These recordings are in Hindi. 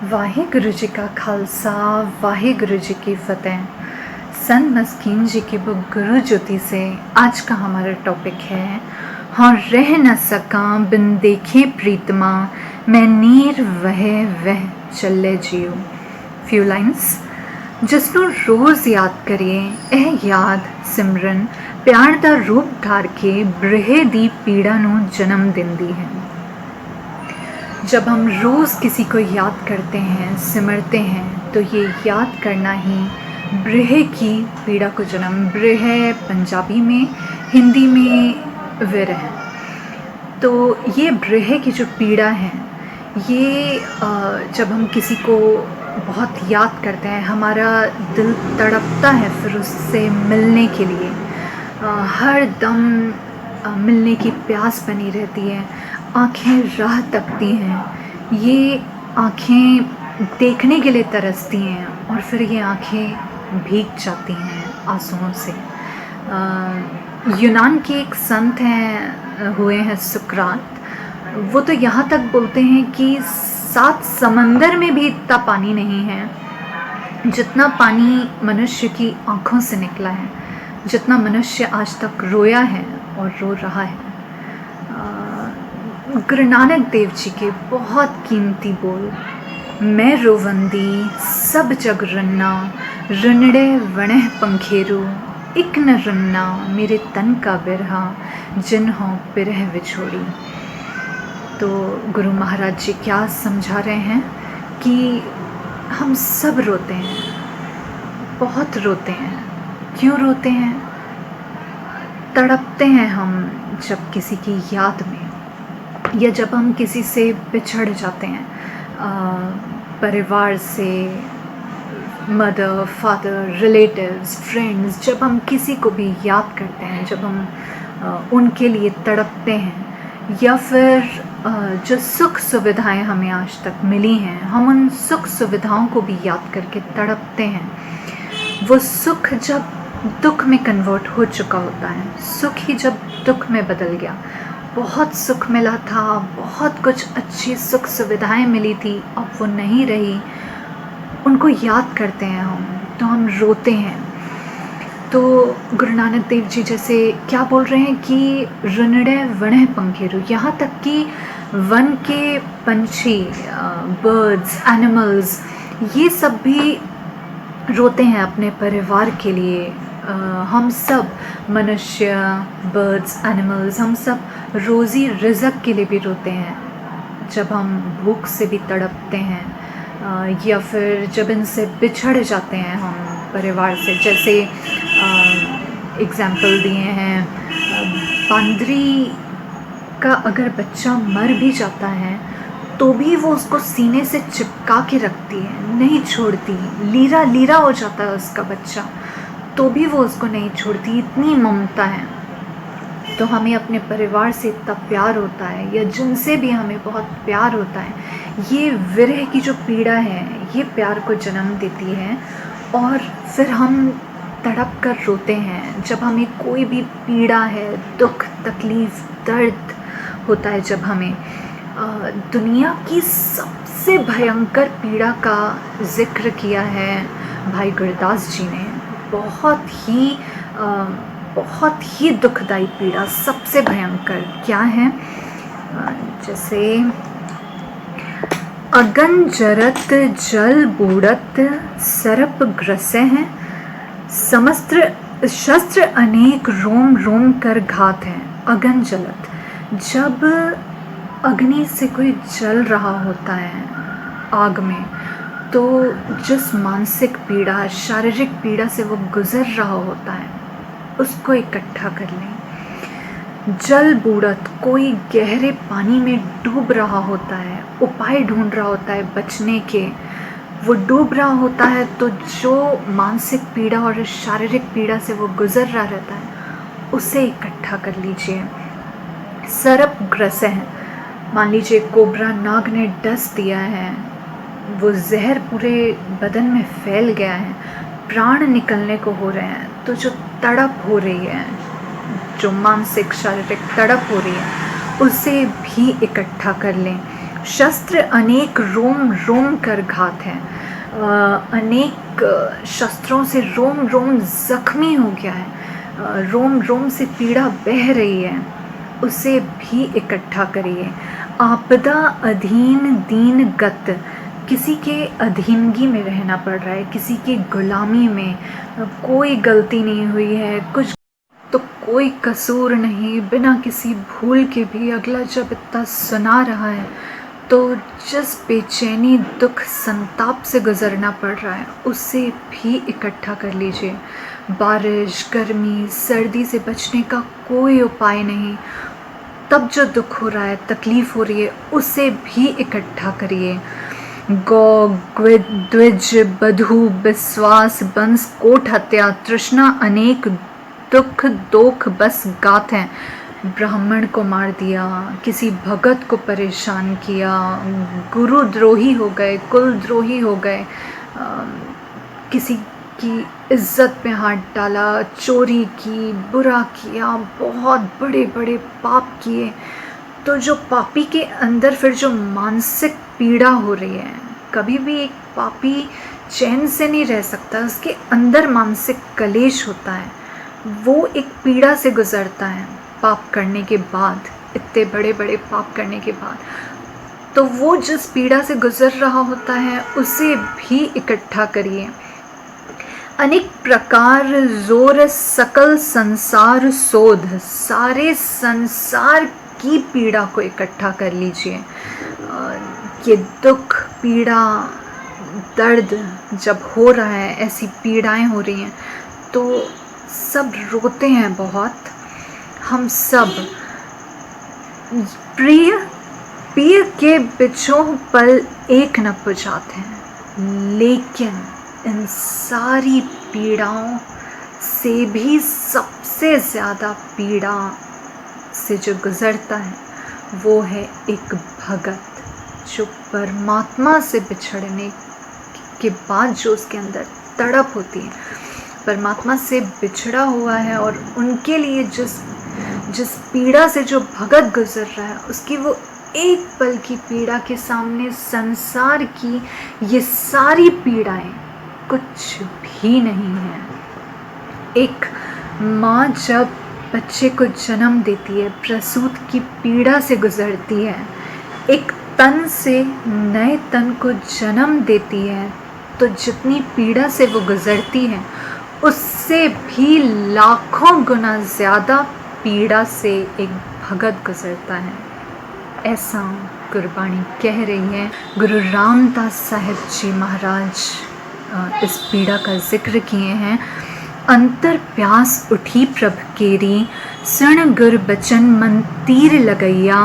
वाहिगुरु जी का खालसा वाहिगुरु जी की फतेह। संत मस्कीन जी की बुक गुरु ज्योति से आज का हमारा टॉपिक है हाँ रह न सका बिन देखे प्रीतमा मैं नीर वह चले जियो। Few lines. जिसनों रोज़ याद करिए यह याद सिमरन प्यार दा रूप धार के ब्रहे दी पीड़ा नूं जन्म दिंदी है। जब हम रोज़ किसी को याद करते हैं सिमरते हैं तो ये याद करना ही ब्रह की पीड़ा को जन्म, ब्रह पंजाबी में, हिंदी में विरह। तो ये ब्रह की जो पीड़ा है ये जब हम किसी को बहुत याद करते हैं हमारा दिल तड़पता है फिर उससे मिलने के लिए, हर दम मिलने की प्यास बनी रहती है, आँखें राह तकती हैं, ये आँखें देखने के लिए तरसती हैं और फिर ये आँखें भीग जाती हैं आंसुओं से। यूनान के एक संत हुए हैं सुकरात, वो तो यहाँ तक बोलते हैं कि 7 समंदर में भी इतना पानी नहीं है जितना पानी मनुष्य की आँखों से निकला है, जितना मनुष्य आज तक रोया है और रो रहा है। गुरु नानक देव जी के बहुत कीमती बोल, मैं रोवंदी सब जग रन्ना रनड़े वणह पंखेरू इक न रन्ना मेरे तन का बिरहा जिन हों पिरह विछोड़ी। तो गुरु महाराज जी क्या समझा रहे हैं कि हम सब रोते हैं, बहुत रोते हैं। क्यों रोते हैं? तड़पते हैं हम जब किसी की याद में या जब हम किसी से बिछड़ जाते हैं, परिवार से, मदर फादर रिलेटिव्स फ्रेंड्स, जब हम किसी को भी याद करते हैं, जब हम उनके लिए तड़पते हैं या फिर जो सुख सुविधाएं हमें आज तक मिली हैं हम उन सुख सुविधाओं को भी याद करके तड़पते हैं। वो सुख जब दुख में कन्वर्ट हो चुका होता है, सुख ही जब दुख में बदल गया, बहुत सुख मिला था, बहुत कुछ अच्छी सुख सुविधाएं मिली थी, अब वो नहीं रही, उनको याद करते हैं हम तो हम रोते हैं। तो गुरु नानक देव जी जैसे क्या बोल रहे हैं कि रनड़े वणह पंखेरु, यहाँ तक कि वन के पंछी, बर्ड्स, एनिमल्स, ये सब भी रोते हैं अपने परिवार के लिए। हम सब मनुष्य, बर्ड्स, एनिमल्स, हम सब रोज़ी रिज़्क के लिए भी रोते हैं जब हम भूख से भी तड़पते हैं या फिर जब इनसे बिछड़ जाते हैं हम परिवार से। जैसे एग्ज़ाम्पल दिए हैं, बांदरी का अगर बच्चा मर भी जाता है तो भी वो उसको सीने से चिपका के रखती है, नहीं छोड़ती, लीरा लीरा हो जाता है उसका बच्चा तो भी वो उसको नहीं छोड़ती, इतनी ममता है। तो हमें अपने परिवार से इतना प्यार होता है या जिनसे भी हमें बहुत प्यार होता है, ये विरह की जो पीड़ा है ये प्यार को जन्म देती है और फिर हम तड़प कर रोते हैं जब हमें कोई भी पीड़ा है, दुख, तकलीफ़, दर्द होता है। जब हमें दुनिया की सबसे भयंकर पीड़ा का जिक्र किया है भाई गुरदास जी ने, बहुत ही दुखदाई पीड़ा, सबसे भयंकर क्या है? जैसे अगन जरत जल बूढ़त सरप ग्रसे हैं, समस्त शस्त्र अनेक रोम रोम कर घात हैं। अगन जलत, जब अग्नि से कोई जल रहा होता है आग में तो जिस मानसिक पीड़ा, शारीरिक पीड़ा से वो गुज़र रहा होता है उसको इकट्ठा कर लें। जल बूढ़त, कोई गहरे पानी में डूब रहा होता है, उपाय ढूंढ रहा होता है बचने के, वो डूब रहा होता है तो जो मानसिक पीड़ा और शारीरिक पीड़ा से वो गुज़र रहा रहता है उसे इकट्ठा कर लीजिए। सरप ग्रस है, मान लीजिए कोबरा नाग ने डस दिया है, वो जहर पूरे बदन में फैल गया है, प्राण निकलने को हो रहे हैं, तो जो तड़प हो रही है, जो मानसिक शारीरिक तड़प हो रही है उसे भी इकट्ठा कर लें शस्त्र अनेक रोम रोम कर घात है, अनेक शस्त्रों से रोम रोम जख्मी हो गया है, रोम रोम से पीड़ा बह रही है, उसे भी इकट्ठा करिए। आपदा अधीन दीन गत, किसी के अधीनगी में रहना पड़ रहा है, किसी की गुलामी में, कोई गलती नहीं हुई है, कुछ तो कोई कसूर नहीं, बिना किसी भूल के भी अगला जब इतना सुना रहा है तो जिस बेचैनी दुख संताप से गुजरना पड़ रहा है उसे भी इकट्ठा कर लीजिए। बारिश गर्मी सर्दी से बचने का कोई उपाय नहीं, तब जो दुख हो रहा है तकलीफ़ हो रही है उसे भी इकट्ठा करिए। गौ द्विज बधु विश्वास बंस कोट हत्या तृष्णा अनेक दुख दोख बस गात हैं। ब्राह्मण को मार दिया, किसी भगत को परेशान किया, गुरु द्रोही हो गए, कुल द्रोही हो गए, किसी की इज्जत पे हाथ डाला, चोरी की, बुरा किया, बहुत बड़े बड़े पाप किए। तो जो पापी के अंदर फिर जो मानसिक पीड़ा हो रही है, कभी भी एक पापी चैन से नहीं रह सकता, उसके अंदर मानसिक कलेश होता है, वो एक पीड़ा से गुजरता है पाप करने के बाद, इतने बड़े बड़े पाप करने के बाद। तो वो जिस पीड़ा से गुजर रहा होता है उसे भी इकट्ठा करिए। अनेक प्रकार जोर सकल संसार शोध, सारे संसार की पीड़ा को इकट्ठा कर लीजिए। ये दुख पीड़ा दर्द जब हो रहा है, ऐसी पीड़ाएं हो रही हैं तो सब रोते हैं बहुत। हम सब प्रिय पीर के बिछोह पल एक न पुजाते हैं, लेकिन इन सारी पीड़ाओं से भी सबसे ज़्यादा पीड़ा से जो गुज़रता है वो है एक भगत, जो परमात्मा से बिछड़ने के बाद जो उसके अंदर तड़प होती है, परमात्मा से बिछड़ा हुआ है और उनके लिए जिस पीड़ा से जो भगत गुजर रहा है, उसकी वो एक पल की पीड़ा के सामने संसार की ये सारी पीड़ाएं कुछ भी नहीं है। एक माँ जब बच्चे को जन्म देती है, प्रसूत की पीड़ा से गुजरती है, एक तन से नए तन को जन्म देती है, तो जितनी पीड़ा से वो गुजरती है उससे भी लाखों गुना ज़्यादा पीड़ा से एक भगत गुजरता है। ऐसा गुरबाणी कह रही है। गुरु रामदास साहिब जी महाराज इस पीड़ा का जिक्र किए हैं। अंतर प्यास उठी प्रभ केरी, सण गुर बचन मन तीर लगैया,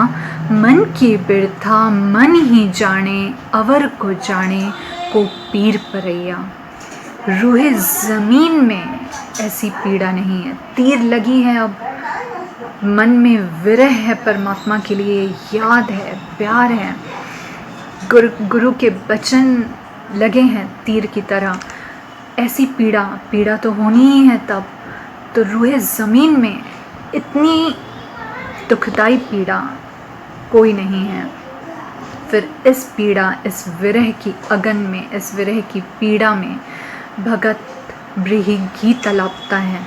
मन की बिरथा मन ही जाने, अवर को जाने को पीर परैया। रूहे ज़मीन में ऐसी पीड़ा नहीं है, तीर लगी है, अब मन में विरह है, परमात्मा के लिए याद है, प्यार है, गुरु के वचन लगे हैं तीर की तरह। ऐसी पीड़ा तो होनी ही है तब। तो रूहे ज़मीन में इतनी दुखदाई पीड़ा कोई नहीं है। फिर इस पीड़ा, इस विरह की अगन में, इस विरह की पीड़ा में भगत ब्रीही गीत तलापता है।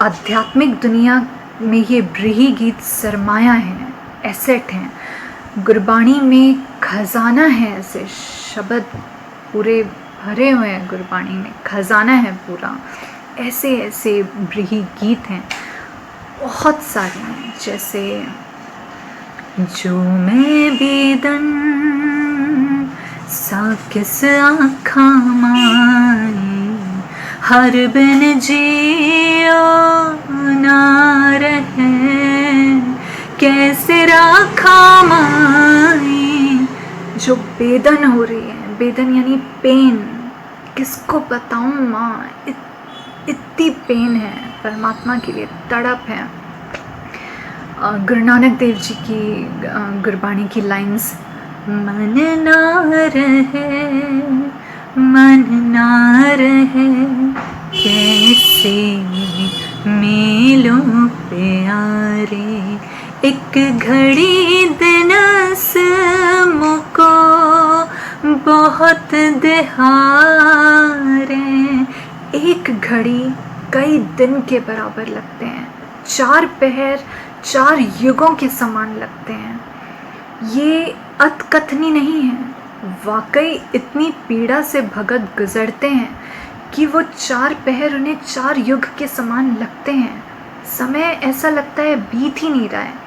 आध्यात्मिक दुनिया में ये ब्रीही गीत सरमाया है, एसेट हैं। गुरबाणी में खजाना है, ऐसे शब्द पूरे भरे हुए हैं, गुरबाणी में खजाना है पूरा। ऐसे ऐसे ब्रीही गीत हैं, बहुत सारे हैं। जैसे जो मैं बेदन सा किस आँखा माई, हर बिन जियो ना रहे, कैसे राखा माई। जो बेदन हो रही है, बेदन यानी पेन, किसको बताऊँ माँ, इतनी पेन है, परमात्मा के लिए तड़प है। गुरु नानक देव जी की गुरबाणी की लाइंस, मन ना रहे, मन ना रहे, कैसे मेलों प्यारे, एक घड़ी दिनस मुको बहुत दहारे। एक घड़ी कई दिन के बराबर लगते हैं, 4 पहर 4 युगों के समान लगते हैं। ये अतकथनी नहीं है, वाकई इतनी पीड़ा से भगत गुजरते हैं कि वो 4 पहर उन्हें 4 युग के समान लगते हैं। समय ऐसा लगता है बीत ही नहीं रहा है।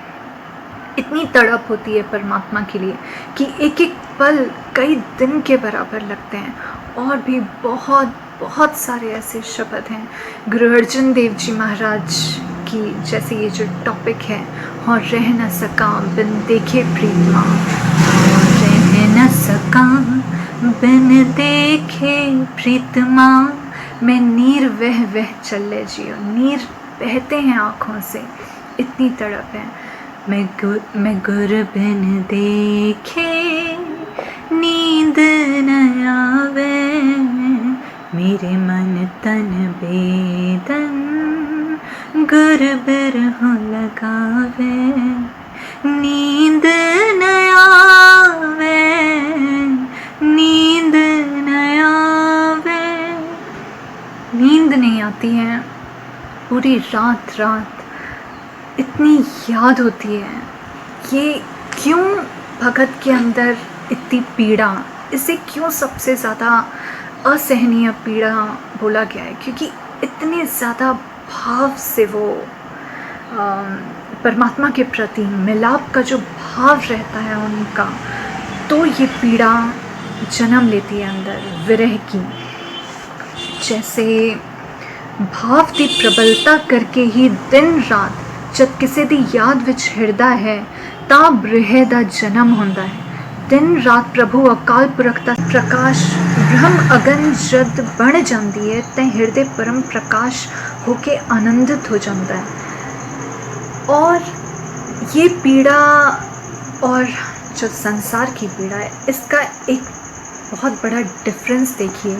इतनी तड़प होती है परमात्मा के लिए कि एक एक पल कई दिन के बराबर लगते हैं। और भी बहुत बहुत सारे ऐसे शब्द हैं गुरु अर्जुन देव जी महाराज की, जैसे ये जो टॉपिक है, और रह न सका बिन देखे प्रीतमा, और रह न सका बिन देखे प्रीतमा, मैं नीर वह चले जियो। नीर बहते हैं आँखों से, इतनी तड़प है। मैं गुर बिन देखे नींद न आवे, मेरे मन तन बेदन गुर बिरहु लगावे। नींद न आवे, नींद न आवे। नींद नहीं आती है, पूरी रात इतनी याद होती है। ये क्यों भगत के अंदर इतनी पीड़ा, इसे क्यों सबसे ज़्यादा असहनीय पीड़ा बोला गया है? क्योंकि इतने ज़्यादा भाव से वो परमात्मा के प्रति मिलाप का जो भाव रहता है उनका, तो ये पीड़ा जन्म लेती है अंदर विरह की। जैसे भाव की प्रबलता करके ही दिन रात जब किसी दी याद विच हिरदा है, तां बिरह दा जन्म होंदा है। दिन रात प्रभु अकाल पुरख दा प्रकाश ब्रह्म अगन जद बन जाती है, तै हृदय परम प्रकाश होके आनंदित हो जाता है। और ये पीड़ा और जो संसार की पीड़ा है, इसका एक बहुत बड़ा डिफरेंस देखिए।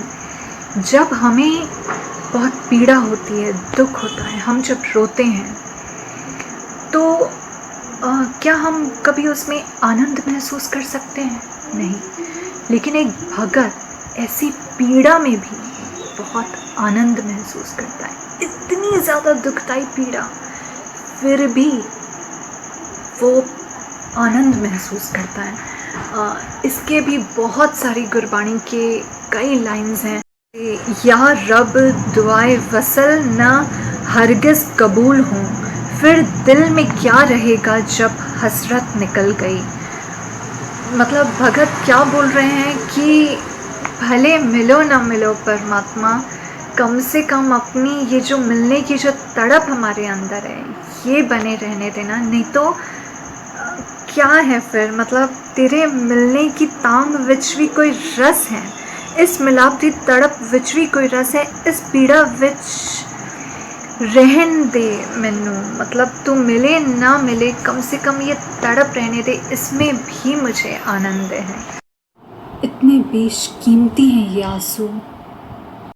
जब हमें बहुत पीड़ा होती है, दुख होता है, हम जब रोते हैं, तो क्या हम कभी उसमें आनंद महसूस कर सकते हैं? नहीं। लेकिन एक भगत ऐसी पीड़ा में भी बहुत आनंद महसूस करता है। इतनी ज़्यादा दुखदाई पीड़ा, फिर भी वो आनंद महसूस करता है। इसके भी बहुत सारी गुरबाणी के कई लाइंस हैं। या रब दुआए वसल न हरगिज़ कबूल हूँ, फिर दिल में क्या रहेगा जब हसरत निकल गई। मतलब भगत क्या बोल रहे हैं कि भले मिलो ना मिलो परमात्मा, कम से कम अपनी ये जो मिलने की जो तड़प हमारे अंदर है, ये बने रहने देना। नहीं तो क्या है फिर, मतलब तेरे मिलने की तांग विच भी कोई रस है, इस मिलाप की तड़प विच भी कोई रस है, इस पीड़ा विच रहन दे मैनू। मतलब तू मिले ना मिले, कम से कम ये तड़प रहने दे, इसमें भी मुझे आनंद है। इतने बेशकीमती हैं ये आंसू,